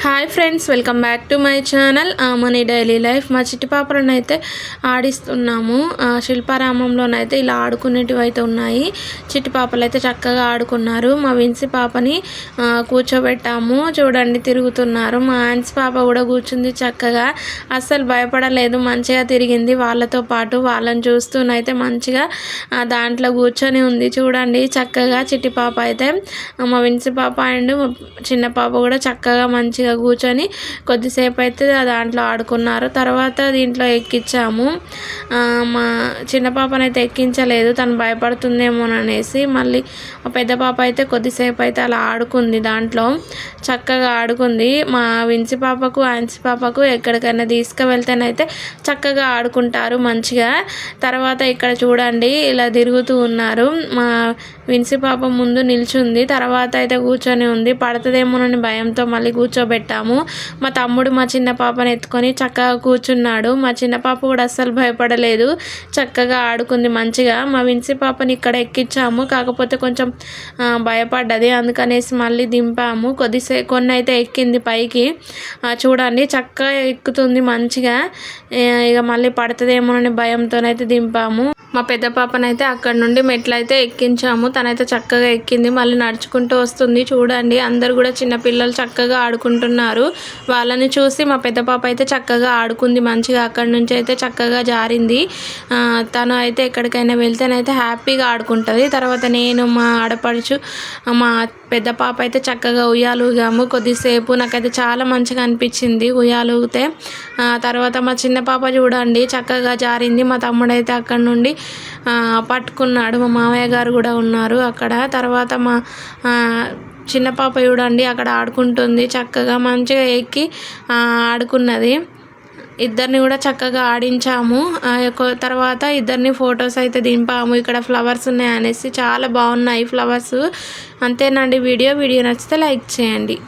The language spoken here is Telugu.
Hi friends, welcome back to my channel money daily life. మా చిట్టి పాపలను అయితే ఆడిస్తున్నాము. శిల్పారామంలోనైతే ఇలా ఆడుకునేటివి అయితే ఉన్నాయి. చిట్టి పాపలు అయితే చక్కగా ఆడుకున్నారు. మా విన్సీ పాపని కూర్చోబెట్టాము. చూడండి తిరుగుతున్నారు. మా ఆన్సీ పాప కూడా కూర్చుంది చక్కగా. అస్సలు భయపడలేదు, మంచిగా తిరిగింది వాళ్ళతో పాటు. వాళ్ళని చూస్తూనైతే మంచిగా దాంట్లో కూర్చొని ఉంది. చూడండి చక్కగా చిట్టి పాప అయితే. మా విన్సీ పాప అండ్ చిన్న పాప కూడా చక్కగా మంచిగా కూర్చొని కొద్దిసేపు అయితే దాంట్లో ఆడుకున్నారు. తర్వాత దీంట్లో ఎక్కించాము. మా చిన్న పాపనైతే ఎక్కించలేదు, తను భయపడుతుందేమోననేసి. మళ్ళీ పెద్ద పాప అయితే కొద్దిసేపు అయితే అలా ఆడుకుంది, దాంట్లో చక్కగా ఆడుకుంది. మా విన్సీ పాపకు ఆన్సీ పాపకు ఎక్కడికైనా తీసుకువెళ్తేనైతే చక్కగా ఆడుకుంటారు మంచిగా. తర్వాత ఇక్కడ చూడండి ఇలా తిరుగుతూ ఉన్నారు. మా విన్సీ పాప ముందు నిల్చుంది, తర్వాత అయితే కూర్చొని ఉంది. పడుతుందేమోనని భయంతో మళ్ళీ కూర్చోబెట్టాము. మా తమ్ముడు మా చిన్న పాపను ఎత్తుకొని చక్కగా కూర్చున్నాడు. మా చిన్న పాప కూడా అస్సలు భయపడలేదు, చక్కగా ఆడుకుంది మంచిగా. మా విన్సీ పాపని ఇక్కడ ఎక్కించాము, కాకపోతే కొంచెం భయపడ్డది, అందుకనేసి మళ్ళీ దింపాము. కొన్ని అయితే ఎక్కింది పైకి. చూడండి చక్కగా ఎక్కుతుంది మంచిగా. ఇక మళ్ళీ పడుతుందేమోనని భయంతోనైతే దింపాము. మా పెద్ద పాపనైతే అక్కడ నుండి మెట్లు అయితే ఎక్కించాము. తనైతే చక్కగా ఎక్కింది, మళ్ళీ నడుచుకుంటూ వస్తుంది. చూడండి అందరు కూడా చిన్నపిల్లలు చక్కగా ఆడుకుంటున్నారు. వాళ్ళని చూసి మా పెద్ద పాప అయితే చక్కగా ఆడుకుంది మంచిగా. అక్కడి నుంచి అయితే చక్కగా జారింది. తను అయితే ఎక్కడికైనా వెళ్తేనైతే హ్యాపీగా ఆడుకుంటుంది. తర్వాత నేను మా ఆడపడుచు మా పెద్ద పాప అయితే చక్కగా ఉయ్యాలుగాము కొద్దిసేపు. నాకైతే చాలా మంచిగా అనిపించింది ఉయ్యాలుగితే. తర్వాత మా చిన్న పాప చూడండి చక్కగా జారింది. మా తమ్ముడైతే అక్కడ నుండి పట్టుకున్నాడు. మా మామయ్య గారు కూడా ఉన్నారు అక్కడ. తర్వాత మా చిన్న పాప చూడండి అక్కడ ఆడుకుంటుంది చక్కగా, మంచిగా ఎక్కి ఆడుకున్నది. ఇద్దరిని కూడా చక్కగా ఆడించాము. తర్వాత ఇద్దరిని ఫొటోస్ అయితే దింపాము. ఇక్కడ ఫ్లవర్స్ ఉన్నాయి అనేసి చాలా బాగున్నాయి ఫ్లవర్స్. అంతేనండి వీడియో నచ్చితే లైక్ చేయండి.